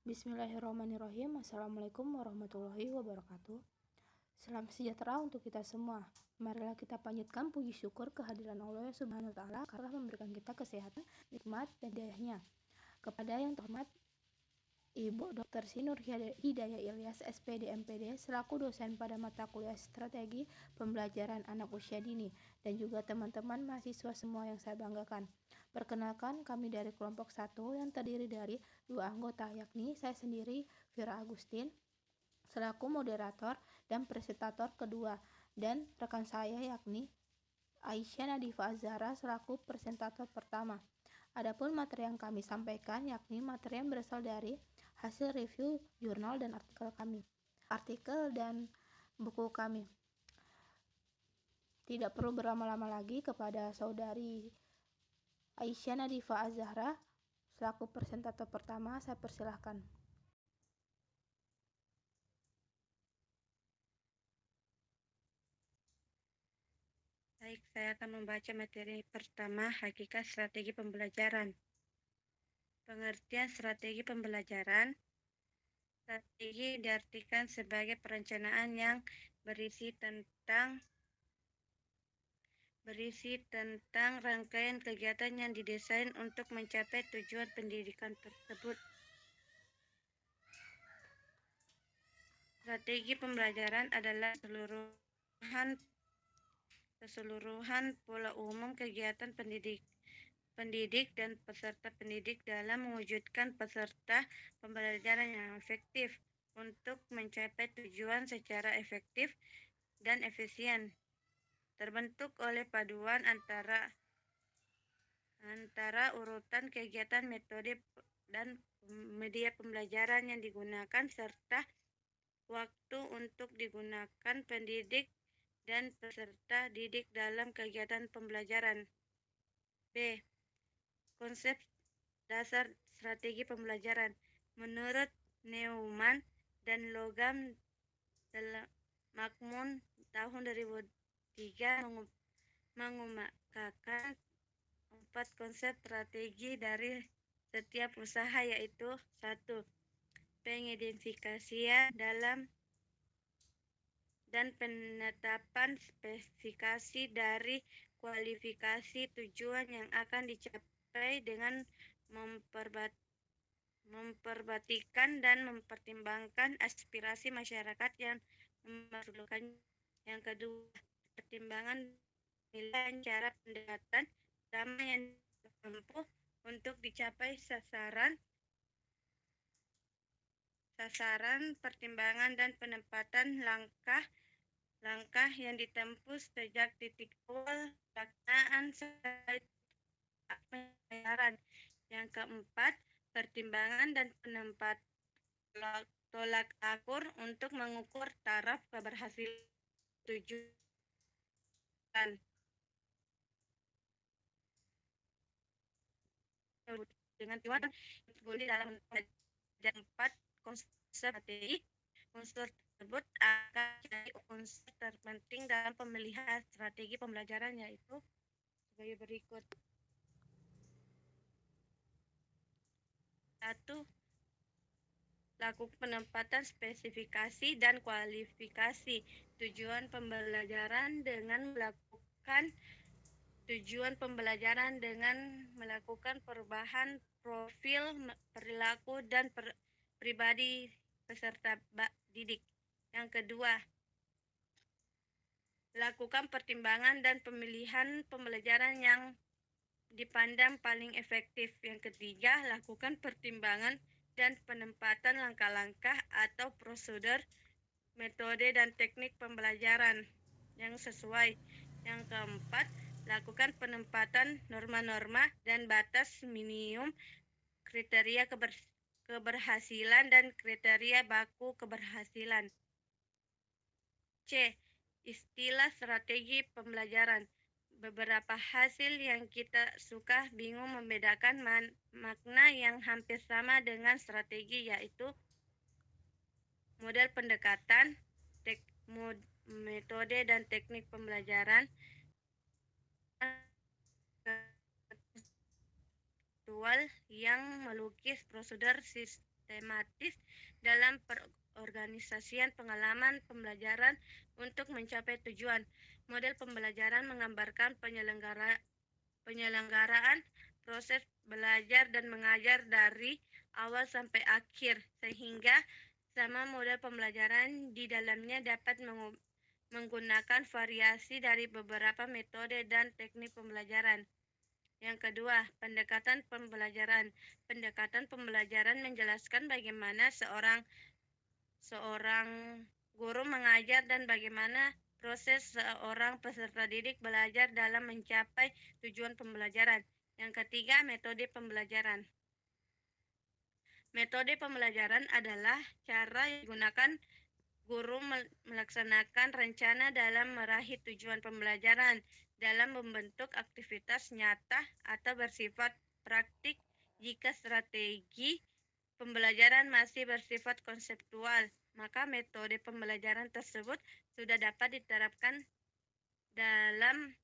Bismillahirrahmanirrahim. Assalamualaikum warahmatullahi wabarakatuh. Salam sejahtera untuk kita semua. Marilah kita panjatkan puji syukur kehadiran Allah Subhanahu wa taala karena memberikan kita kesehatan, nikmat dan hidayahnya. Kepada yang terhormat Ibu Dr. Sinur Hidayah Ilyas SPD MPD selaku dosen pada mata kuliah Strategi Pembelajaran Anak Usia Dini dan juga teman-teman mahasiswa semua yang saya banggakan. Perkenalkan, kami dari kelompok 1 yang terdiri dari 2 anggota, yakni saya sendiri Vira Agustin selaku moderator dan presentator kedua, dan rekan saya yakni Aisyah Nadifa Azhara selaku presentator pertama. Adapun materi yang kami sampaikan yakni materi yang berasal dari hasil review jurnal dan artikel dan buku kami. Tidak perlu berlama-lama lagi, kepada saudari Aisyah Nadifa Azhara selaku presentator pertama saya persilahkan. Baik, saya akan membaca materi pertama, hakikat strategi pembelajaran. Pengertian strategi pembelajaran. Strategi diartikan sebagai perencanaan yang berisi tentang rangkaian kegiatan yang didesain untuk mencapai tujuan pendidikan tersebut. Strategi pembelajaran adalah keseluruhan pola umum kegiatan pendidik dan peserta pendidik dalam mewujudkan peserta pembelajaran yang efektif untuk mencapai tujuan secara efektif dan efisien. Terbentuk oleh paduan antara urutan kegiatan, metode, dan media pembelajaran yang digunakan serta waktu untuk digunakan pendidik dan peserta didik dalam kegiatan pembelajaran. B. Konsep dasar strategi pembelajaran. Menurut Neumann dan Logam dalam Makmun tahun 2003 mengemukakan 4 konsep strategi dari setiap usaha, yaitu 1. Pengidentifikasian dan penetapan spesifikasi dari kualifikasi tujuan yang akan dicapai dengan memperhatikan dan mempertimbangkan aspirasi masyarakat yang memerlukan. Yang kedua, pertimbangan nilai cara pendekatan utama yang ditempuh untuk dicapai sasaran, pertimbangan dan penempatan langkah yang ditempuh sejak titik awal pelaksanaan sampai pembayaran. Yang keempat, pertimbangan dan penempatan tolak ukur untuk mengukur taraf keberhasilan tujuan. Dengan tujuan dalam pembelajaran 4 konsep strategi, unsur tersebut akan menjadi unsur terpenting dalam pemilihan strategi pembelajaran, yaitu sebagai berikut. 1. Lakukan penempatan spesifikasi dan kualifikasi tujuan pembelajaran dengan melakukan perubahan profil perilaku dan pribadi peserta didik. Yang kedua, lakukan pertimbangan dan pemilihan pembelajaran yang dipandang paling efektif. Yang ketiga, lakukan pertimbangan dan penempatan langkah-langkah atau prosedur, metode, dan teknik pembelajaran yang sesuai. Yang keempat, lakukan penempatan norma-norma dan batas minimum, kriteria keberhasilan, dan kriteria baku keberhasilan. C. Istilah strategi pembelajaran. Beberapa hasil yang kita suka bingung membedakan makna yang hampir sama dengan strategi, yaitu model pendekatan, metode dan teknik pembelajaran, yang melukis prosedur sistematis dalam perorganisasian pengalaman pembelajaran untuk mencapai tujuan. Model pembelajaran menggambarkan penyelenggaraan proses belajar dan mengajar dari awal sampai akhir, sehingga sama model pembelajaran di dalamnya dapat menggunakan variasi dari beberapa metode dan teknik pembelajaran. Yang kedua, pendekatan pembelajaran. Pendekatan pembelajaran menjelaskan bagaimana seorang guru mengajar dan bagaimana proses seorang peserta didik belajar dalam mencapai tujuan pembelajaran. Yang ketiga, metode pembelajaran. Metode pembelajaran adalah cara yang digunakan guru melaksanakan rencana dalam meraih tujuan pembelajaran dalam membentuk aktivitas nyata atau bersifat praktik. Jika strategi pembelajaran masih bersifat konseptual, maka metode pembelajaran tersebut sudah dapat diterapkan dalam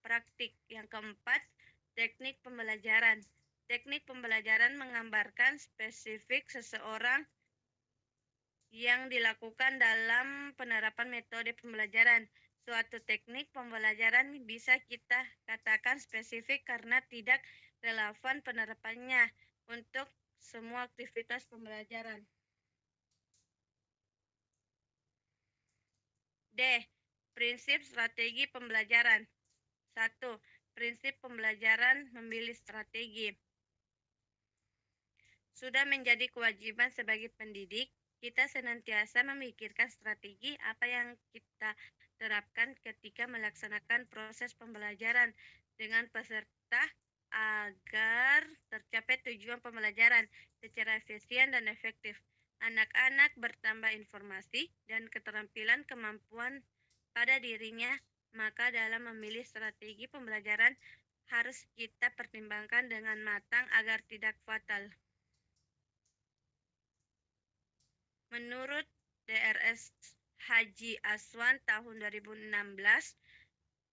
praktik. Yang keempat, teknik pembelajaran. Teknik pembelajaran menggambarkan spesifik seseorang yang dilakukan dalam penerapan metode pembelajaran. Suatu teknik pembelajaran bisa kita katakan spesifik karena tidak relevan penerapannya untuk semua aktivitas pembelajaran. D. Prinsip strategi pembelajaran. 1. Prinsip pembelajaran memilih strategi. Sudah menjadi kewajiban sebagai pendidik, kita senantiasa memikirkan strategi apa yang kita terapkan ketika melaksanakan proses pembelajaran dengan peserta agar tercapai tujuan pembelajaran secara efisien dan efektif. Anak-anak bertambah informasi dan keterampilan kemampuan pada dirinya, maka dalam memilih strategi pembelajaran harus kita pertimbangkan dengan matang agar tidak fatal. Menurut Drs. Haji Aswan tahun 2016,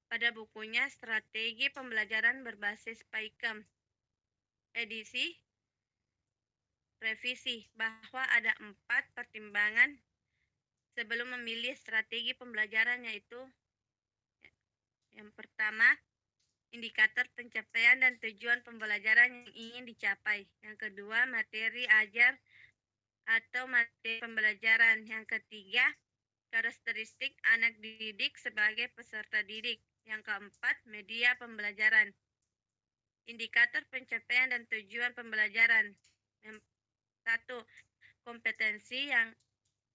pada bukunya Strategi Pembelajaran Berbasis PAIKEM, edisi revisi, bahwa ada 4 pertimbangan sebelum memilih strategi pembelajaran, yaitu yang pertama, indikator pencapaian dan tujuan pembelajaran yang ingin dicapai. Yang kedua, materi ajar atau materi pembelajaran. Yang ketiga, karakteristik anak didik sebagai peserta didik. Yang keempat, media pembelajaran. Indikator pencapaian dan tujuan pembelajaran. 1. Kompetensi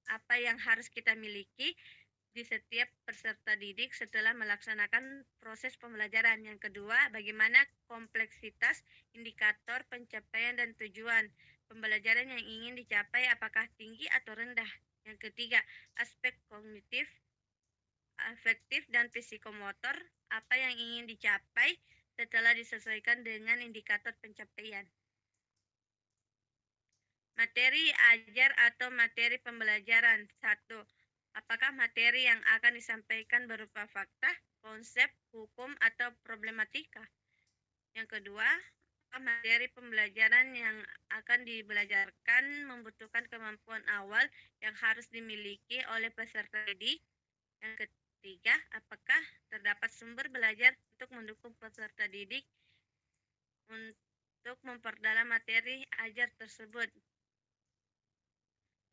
apa yang harus kita miliki di setiap peserta didik setelah melaksanakan proses pembelajaran. Yang kedua, bagaimana kompleksitas indikator pencapaian dan tujuan pembelajaran yang ingin dicapai, apakah tinggi atau rendah. Yang ketiga, aspek kognitif, afektif, dan psikomotor, apa yang ingin dicapai setelah disesuaikan dengan indikator pencapaian. Materi ajar atau materi pembelajaran. 1. Apakah materi yang akan disampaikan berupa fakta, konsep, hukum, atau problematika? Yang kedua, materi pembelajaran yang akan dibelajarkan membutuhkan kemampuan awal yang harus dimiliki oleh peserta didik. Yang ketiga, apakah terdapat sumber belajar untuk mendukung peserta didik untuk memperdalam materi ajar tersebut.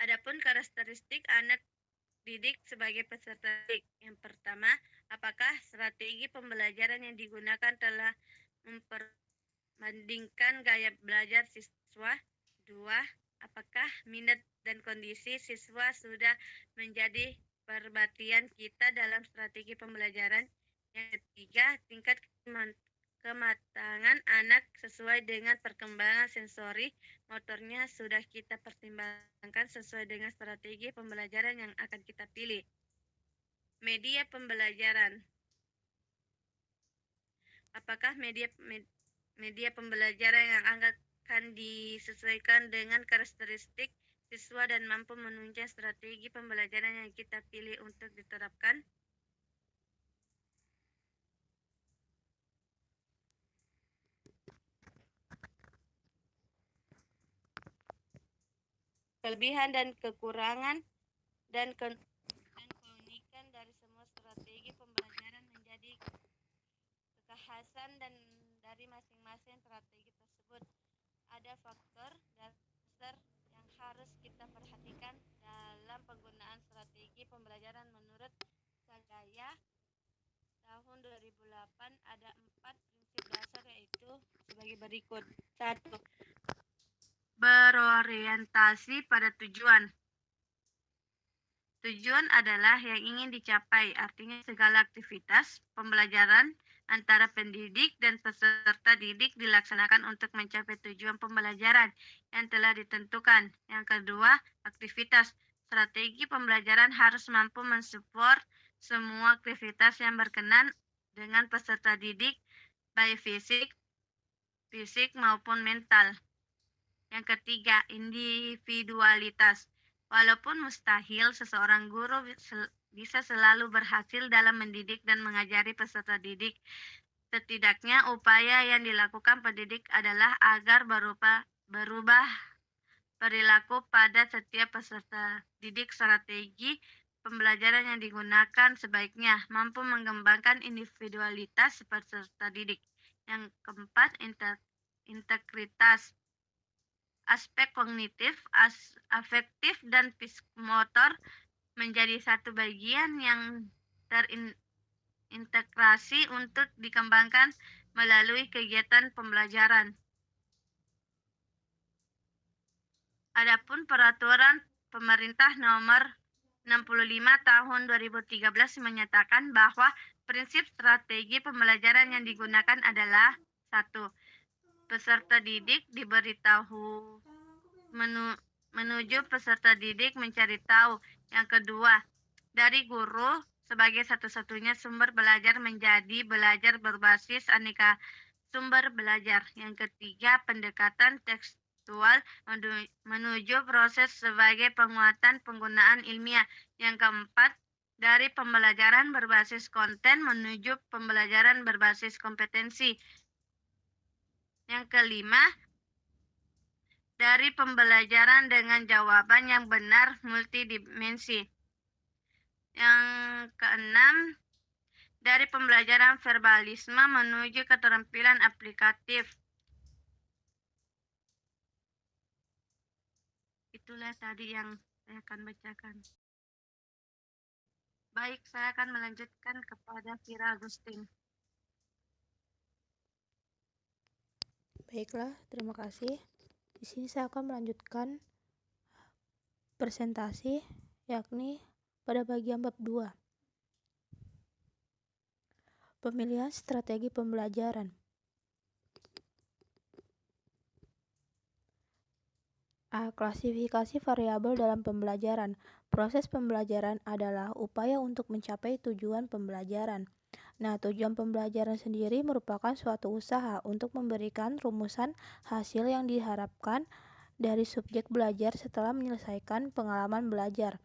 Adapun karakteristik anak didik sebagai peserta didik. Yang pertama, apakah strategi pembelajaran yang digunakan telah membandingkan gaya belajar siswa? 2. Apakah minat dan kondisi siswa sudah menjadi perhatian kita dalam strategi pembelajaran? Yang ketiga, tingkat kematangan anak sesuai dengan perkembangan sensori motornya sudah kita pertimbangkan sesuai dengan strategi pembelajaran yang akan kita pilih. Media pembelajaran. Apakah media pembelajaran yang akan disesuaikan dengan karakteristik siswa dan mampu menunjang strategi pembelajaran yang kita pilih untuk diterapkan? kelebihan dan kekurangan, dan keunikan dari semua strategi pembelajaran menjadi kekhasan dan dari masing-masing strategi tersebut. Ada faktor dasar yang harus kita perhatikan dalam penggunaan strategi pembelajaran menurut Sagaya tahun 2008. Ada 4 prinsip dasar, yaitu sebagai berikut. 1. Berorientasi pada tujuan. Tujuan adalah yang ingin dicapai, artinya segala aktivitas pembelajaran antara pendidik dan peserta didik dilaksanakan untuk mencapai tujuan pembelajaran yang telah ditentukan. Yang kedua, aktivitas. Strategi pembelajaran harus mampu mensupport semua aktivitas yang berkenan dengan peserta didik, baik fisik maupun mental. Yang ketiga, individualitas. Walaupun mustahil, seseorang guru bisa selalu berhasil dalam mendidik dan mengajari peserta didik. Setidaknya upaya yang dilakukan pendidik adalah agar berubah perilaku pada setiap peserta didik. Strategi pembelajaran yang digunakan sebaiknya mampu mengembangkan individualitas peserta didik. Yang keempat, integritas. Aspek kognitif, afektif, dan psikomotor menjadi satu bagian yang terintegrasi untuk dikembangkan melalui kegiatan pembelajaran. Adapun peraturan pemerintah nomor 65 tahun 2013 menyatakan bahwa prinsip strategi pembelajaran yang digunakan adalah 1. Peserta didik diberitahu menuju peserta didik mencari tahu. Yang kedua, dari guru sebagai satu-satunya sumber belajar menjadi belajar berbasis aneka sumber belajar. Yang ketiga, pendekatan tekstual menuju proses sebagai penguatan penggunaan ilmiah. Yang keempat, dari pembelajaran berbasis konten menuju pembelajaran berbasis kompetensi. Yang kelima, dari pembelajaran dengan jawaban yang benar multidimensi. Yang keenam, dari pembelajaran verbalisme menuju keterampilan aplikatif. Itulah tadi yang saya akan bacakan. Baik, saya akan melanjutkan kepada Vira Agustin. Baiklah, terima kasih. Di sini saya akan melanjutkan presentasi, yakni pada bagian bab 2. Pemilihan strategi pembelajaran. Klasifikasi variabel dalam pembelajaran. Proses pembelajaran adalah upaya untuk mencapai tujuan pembelajaran. Nah, tujuan pembelajaran sendiri merupakan suatu usaha untuk memberikan rumusan hasil yang diharapkan dari subjek belajar setelah menyelesaikan pengalaman belajar.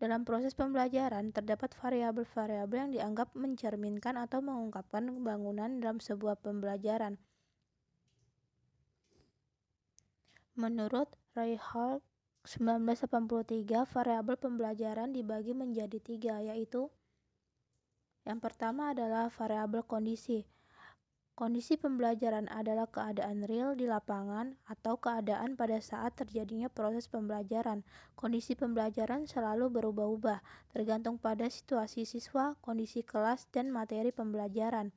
Dalam proses pembelajaran, terdapat variabel-variabel yang dianggap mencerminkan atau mengungkapkan pembangunan dalam sebuah pembelajaran. Menurut Reinhold 1983, variabel pembelajaran dibagi menjadi 3, yaitu yang pertama adalah variabel kondisi. Kondisi pembelajaran adalah keadaan real di lapangan atau keadaan pada saat terjadinya proses pembelajaran. Kondisi pembelajaran selalu berubah-ubah, tergantung pada situasi siswa, kondisi kelas, dan materi pembelajaran.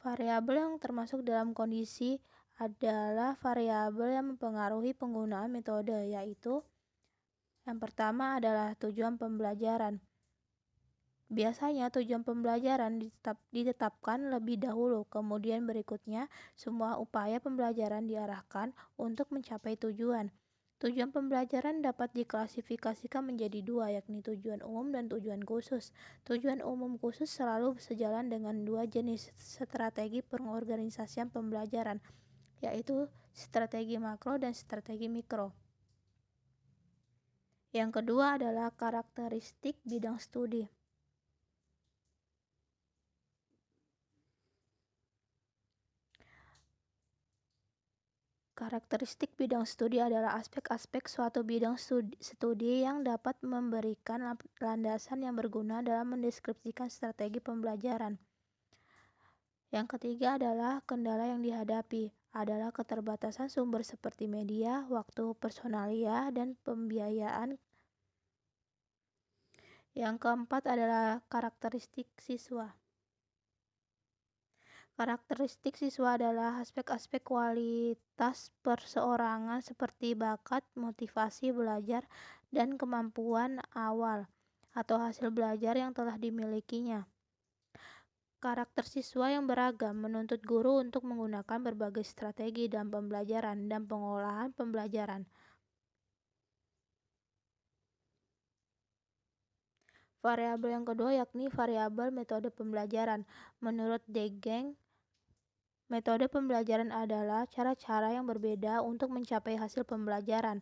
Variabel yang termasuk dalam kondisi adalah variabel yang mempengaruhi penggunaan metode, yaitu yang pertama adalah tujuan pembelajaran. Biasanya tujuan pembelajaran ditetapkan lebih dahulu, kemudian berikutnya semua upaya pembelajaran diarahkan untuk mencapai tujuan. Tujuan pembelajaran dapat diklasifikasikan menjadi 2, yakni tujuan umum dan tujuan khusus. Tujuan umum khusus selalu sejalan dengan 2 jenis strategi pengorganisasian pembelajaran, yaitu strategi makro dan strategi mikro. Yang kedua adalah karakteristik bidang studi. Karakteristik bidang studi adalah aspek-aspek suatu bidang studi yang dapat memberikan landasan yang berguna dalam mendeskripsikan strategi pembelajaran. Yang ketiga adalah kendala yang dihadapi, adalah keterbatasan sumber seperti media, waktu, personalia, dan pembiayaan. Yang keempat adalah karakteristik siswa. Karakteristik siswa adalah aspek-aspek kualitas perseorangan seperti bakat, motivasi belajar, dan kemampuan awal atau hasil belajar yang telah dimilikinya. Karakter siswa yang beragam menuntut guru untuk menggunakan berbagai strategi dalam pembelajaran dan pengolahan pembelajaran. Variabel yang kedua yakni variabel metode pembelajaran. Menurut Degeng, metode pembelajaran adalah cara-cara yang berbeda untuk mencapai hasil pembelajaran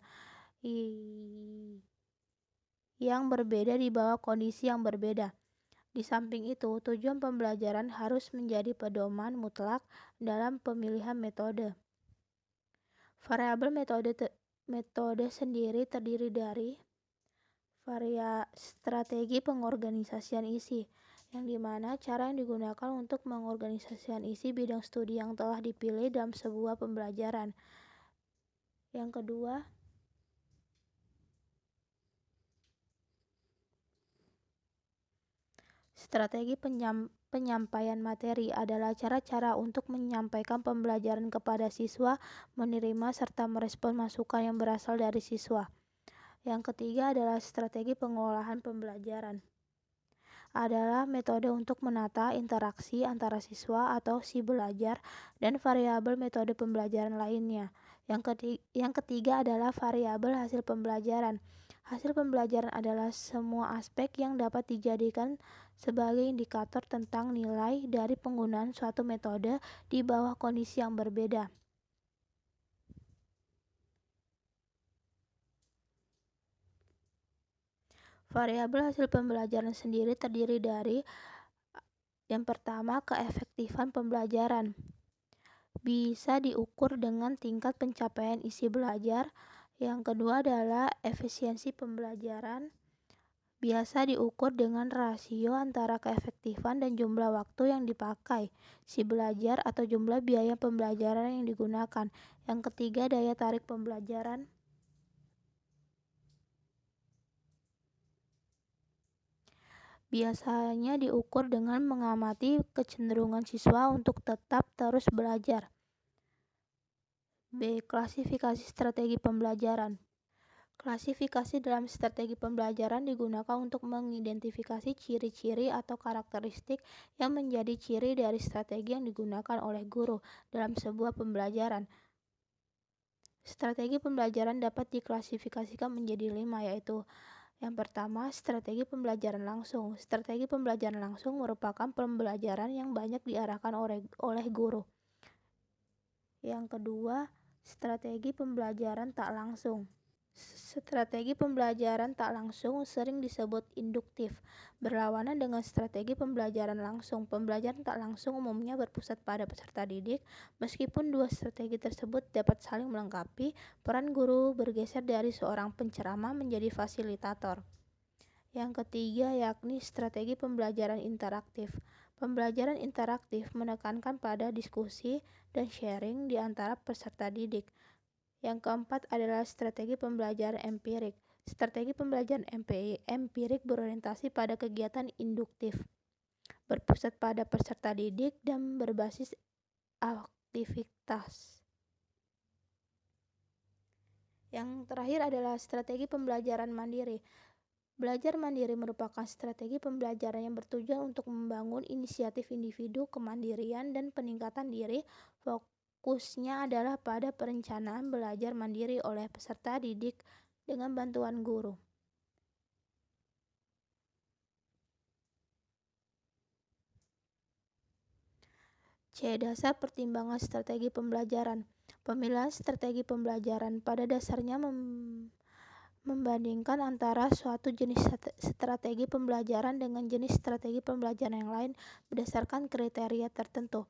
yang berbeda di bawah kondisi yang berbeda. Di samping itu, tujuan pembelajaran harus menjadi pedoman mutlak dalam pemilihan metode. Variabel metode sendiri terdiri dari strategi pengorganisasian isi, yang dimana cara yang digunakan untuk mengorganisasikan isi bidang studi yang telah dipilih dalam sebuah pembelajaran. Yang kedua, strategi penyampaian materi adalah cara-cara untuk menyampaikan pembelajaran kepada siswa, menerima serta merespon masukan yang berasal dari siswa. Yang ketiga adalah strategi pengolahan pembelajaran. Adalah metode untuk menata interaksi antara siswa atau si belajar dan variabel metode pembelajaran lainnya. Yang ketiga adalah variabel hasil pembelajaran. Hasil pembelajaran adalah semua aspek yang dapat dijadikan sebagai indikator tentang nilai dari penggunaan suatu metode di bawah kondisi yang berbeda. Variabel hasil pembelajaran sendiri terdiri dari yang pertama, keefektifan pembelajaran. Bisa diukur dengan tingkat pencapaian isi belajar. Yang kedua adalah efisiensi pembelajaran. Biasa diukur dengan rasio antara keefektifan dan jumlah waktu yang dipakai si belajar atau jumlah biaya pembelajaran yang digunakan. Yang ketiga, daya tarik pembelajaran. Biasanya diukur dengan mengamati kecenderungan siswa untuk tetap terus belajar. B. Klasifikasi strategi pembelajaran. Klasifikasi dalam strategi pembelajaran digunakan untuk mengidentifikasi ciri-ciri atau karakteristik yang menjadi ciri dari strategi yang digunakan oleh guru dalam sebuah pembelajaran. Strategi pembelajaran dapat diklasifikasikan menjadi 5, yaitu yang pertama, strategi pembelajaran langsung. Strategi pembelajaran langsung merupakan pembelajaran yang banyak diarahkan oleh guru. Yang kedua, strategi pembelajaran tak langsung. Strategi pembelajaran tak langsung sering disebut induktif, berlawanan dengan strategi pembelajaran langsung. Pembelajaran tak langsung umumnya berpusat pada peserta didik. Meskipun dua strategi tersebut dapat saling melengkapi, peran guru bergeser dari seorang penceramah menjadi fasilitator. Yang ketiga yakni strategi pembelajaran interaktif. Pembelajaran interaktif menekankan pada diskusi dan sharing di antara peserta didik. Yang keempat adalah strategi pembelajaran empirik. Strategi pembelajaran empirik berorientasi pada kegiatan induktif, berpusat pada peserta didik dan berbasis aktivitas. Yang terakhir adalah strategi pembelajaran mandiri. Belajar mandiri merupakan strategi pembelajaran yang bertujuan untuk membangun inisiatif individu, kemandirian, dan peningkatan diri. Fokusnya adalah pada perencanaan belajar mandiri oleh peserta didik dengan bantuan guru. C. Dasar pertimbangan strategi pembelajaran. Pemilihan strategi pembelajaran pada dasarnya membandingkan antara suatu jenis strategi pembelajaran dengan jenis strategi pembelajaran yang lain berdasarkan kriteria tertentu.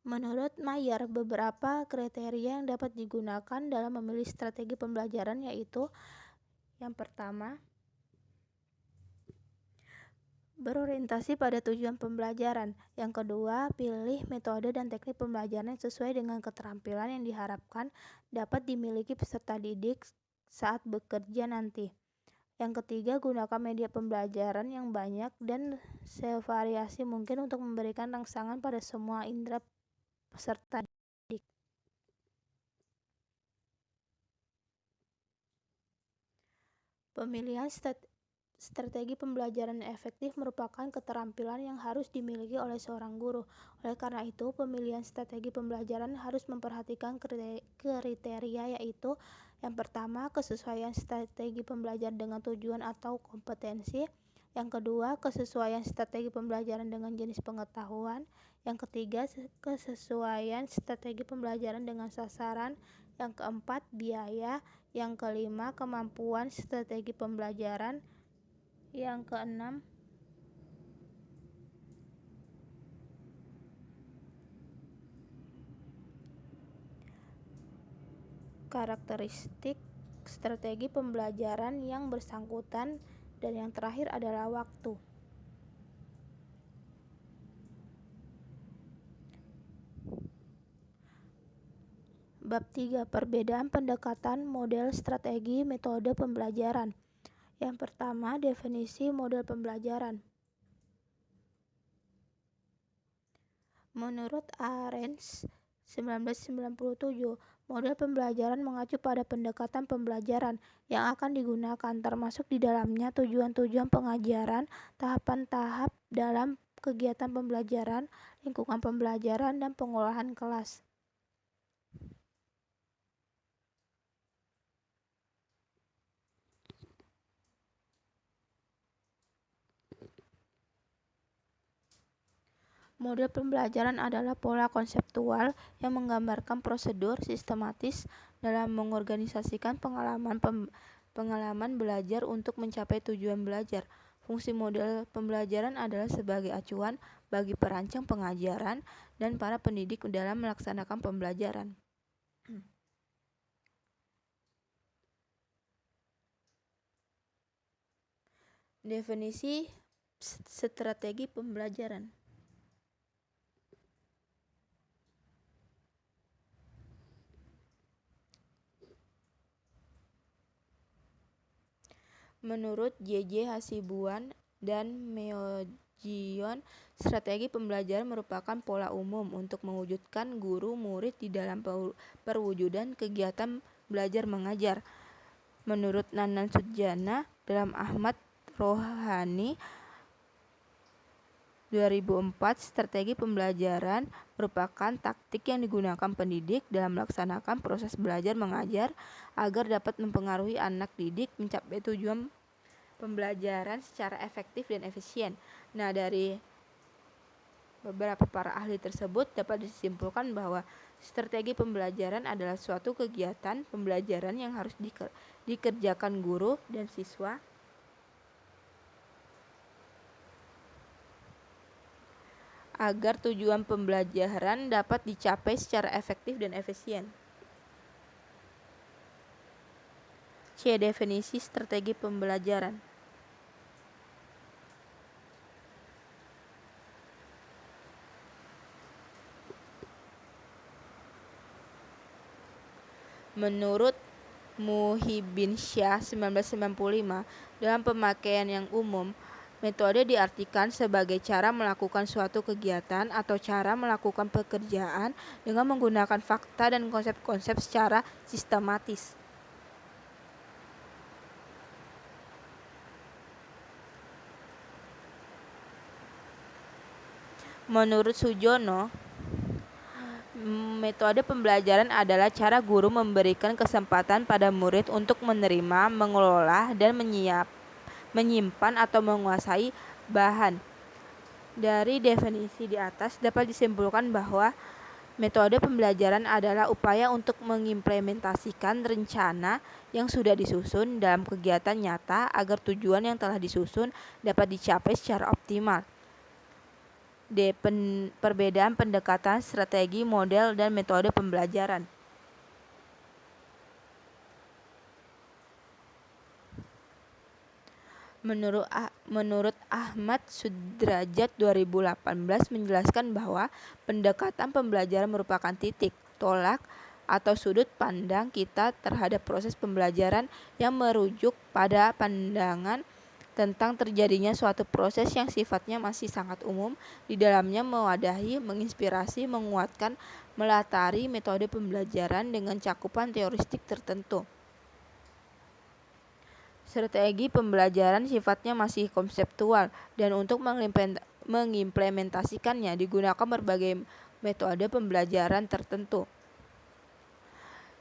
Menurut Mayer, beberapa kriteria yang dapat digunakan dalam memilih strategi pembelajaran yaitu yang pertama, berorientasi pada tujuan pembelajaran. Yang kedua, pilih metode dan teknik pembelajaran yang sesuai dengan keterampilan yang diharapkan dapat dimiliki peserta didik saat bekerja nanti. Yang ketiga, gunakan media pembelajaran yang banyak dan sevariasi mungkin untuk memberikan rangsangan pada semua indera peserta didik. Pemilihan strategi pembelajaran yang efektif merupakan keterampilan yang harus dimiliki oleh seorang guru. Oleh karena itu, pemilihan strategi pembelajaran harus memperhatikan kriteria yaitu yang pertama, kesesuaian strategi pembelajaran dengan tujuan atau kompetensi. Yang kedua, kesesuaian strategi pembelajaran dengan jenis pengetahuan. Yang ketiga, kesesuaian strategi pembelajaran dengan sasaran. Yang keempat, biaya. Yang kelima, kemampuan strategi pembelajaran. Yang keenam, karakteristik strategi pembelajaran yang bersangkutan, dan yang terakhir adalah waktu. Bab 3. Perbedaan pendekatan model strategi metode pembelajaran. Yang pertama, definisi model pembelajaran. Menurut Arens 1997, model pembelajaran mengacu pada pendekatan pembelajaran yang akan digunakan, termasuk di dalamnya tujuan-tujuan pengajaran, tahapan-tahap dalam kegiatan pembelajaran, lingkungan pembelajaran, dan pengolahan kelas. Model pembelajaran adalah pola konseptual yang menggambarkan prosedur sistematis dalam mengorganisasikan pengalaman belajar untuk mencapai tujuan belajar. Fungsi model pembelajaran adalah sebagai acuan bagi perancang pengajaran dan para pendidik dalam melaksanakan pembelajaran. Definisi strategi pembelajaran. Menurut J.J. Hasibuan dan Meojion, strategi pembelajaran merupakan pola umum untuk mewujudkan guru-murid di dalam perwujudan kegiatan belajar mengajar. Menurut Nanan Sujana dalam Ahmad Rohani 2004, strategi pembelajaran merupakan taktik yang digunakan pendidik dalam melaksanakan proses belajar mengajar agar dapat mempengaruhi anak didik mencapai tujuan pembelajaran secara efektif dan efisien. Nah, dari beberapa para ahli tersebut dapat disimpulkan bahwa strategi pembelajaran adalah suatu kegiatan pembelajaran yang harus dikerjakan guru dan siswa agar tujuan pembelajaran dapat dicapai secara efektif dan efisien. C. Definisi strategi pembelajaran. Menurut Muhyiddin Syah 1995, dalam pemakaian yang umum, metode diartikan sebagai cara melakukan suatu kegiatan atau cara melakukan pekerjaan dengan menggunakan fakta dan konsep-konsep secara sistematis. Menurut Sujono, metode pembelajaran adalah cara guru memberikan kesempatan pada murid untuk menerima, mengelola, dan menyimpan atau menguasai bahan. Dari definisi di atas dapat disimpulkan bahwa metode pembelajaran adalah upaya untuk mengimplementasikan rencana yang sudah disusun dalam kegiatan nyata agar tujuan yang telah disusun dapat dicapai secara optimal. D. Perbedaan pendekatan, strategi, model, dan metode pembelajaran. Menurut Ahmad Sudrajat 2018 menjelaskan bahwa pendekatan pembelajaran merupakan titik tolak atau sudut pandang kita terhadap proses pembelajaran yang merujuk pada pandangan tentang terjadinya suatu proses yang sifatnya masih sangat umum, di dalamnya mewadahi, menginspirasi, menguatkan, melatari metode pembelajaran dengan cakupan teoristik tertentu. Strategi pembelajaran sifatnya masih konseptual, dan untuk mengimplementasikannya digunakan berbagai metode pembelajaran tertentu.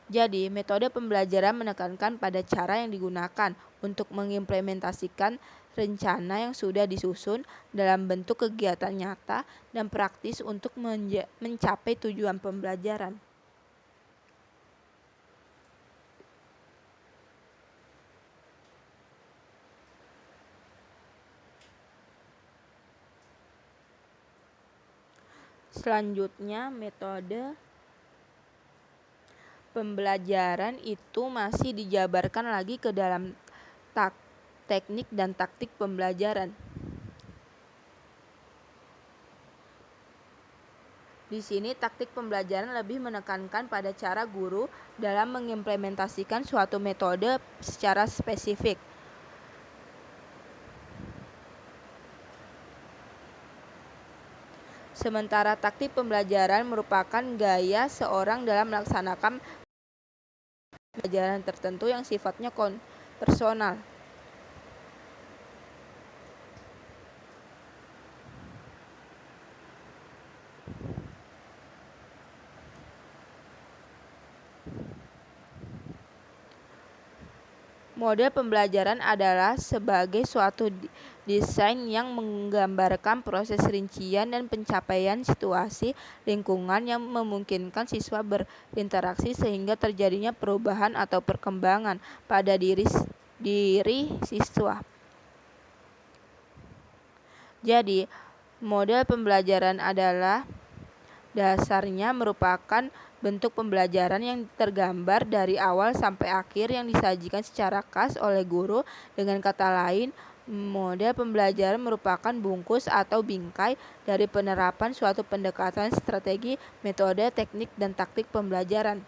Jadi, metode pembelajaran menekankan pada cara yang digunakan untuk mengimplementasikan rencana yang sudah disusun dalam bentuk kegiatan nyata dan praktis untuk mencapai tujuan pembelajaran. Selanjutnya, metode pembelajaran itu masih dijabarkan lagi ke dalam teknik dan taktik pembelajaran. Di sini taktik pembelajaran lebih menekankan pada cara guru dalam mengimplementasikan suatu metode secara spesifik. Sementara taktik pembelajaran merupakan gaya seorang dalam melaksanakan pembelajaran tertentu yang sifatnya personal. Model pembelajaran adalah sebagai suatu desain yang menggambarkan proses rincian dan pencapaian situasi lingkungan yang memungkinkan siswa berinteraksi sehingga terjadinya perubahan atau perkembangan pada diri siswa. Jadi, model pembelajaran adalah dasarnya merupakan bentuk pembelajaran yang tergambar dari awal sampai akhir yang disajikan secara khas oleh guru. Dengan kata lain, model pembelajaran merupakan bungkus atau bingkai dari penerapan suatu pendekatan, strategi, metode, teknik, dan taktik pembelajaran.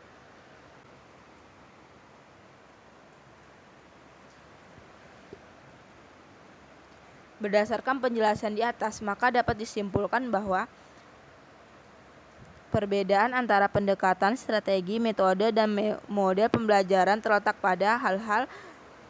Berdasarkan penjelasan di atas, maka dapat disimpulkan bahwa perbedaan antara pendekatan, strategi, metode, dan model pembelajaran terletak pada hal-hal.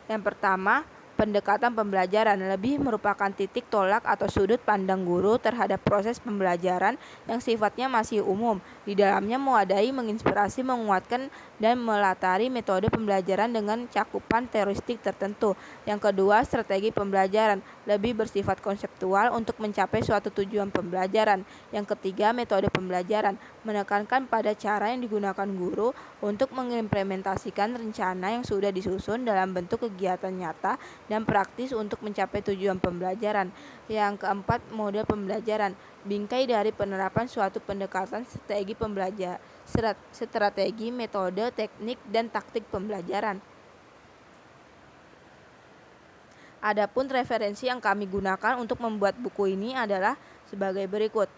Yang pertama, pendekatan pembelajaran lebih merupakan titik tolak atau sudut pandang guru terhadap proses pembelajaran yang sifatnya masih umum. Di dalamnya mewadahi, menginspirasi, menguatkan, dan melatari metode pembelajaran dengan cakupan teoristik tertentu. Yang kedua, strategi pembelajaran lebih bersifat konseptual untuk mencapai suatu tujuan pembelajaran. Yang ketiga, metode pembelajaran menekankan pada cara yang digunakan guru untuk mengimplementasikan rencana yang sudah disusun dalam bentuk kegiatan nyata dan praktis untuk mencapai tujuan pembelajaran. Yang keempat, model pembelajaran bingkai dari penerapan suatu pendekatan, strategi, metode, teknik, dan taktik pembelajaran. Adapun referensi yang kami gunakan untuk membuat buku ini adalah sebagai berikut.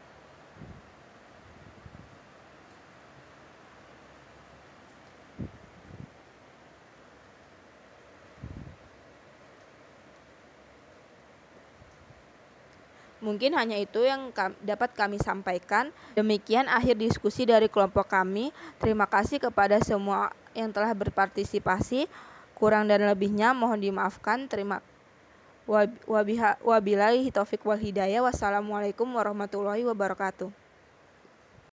Mungkin hanya itu yang dapat kami sampaikan. Demikian akhir diskusi dari kelompok kami. Terima kasih kepada semua yang telah berpartisipasi. Kurang dan lebihnya mohon dimaafkan. Wabillahi taufiq wal hidayah. Wassalamualaikum warahmatullahi wabarakatuh.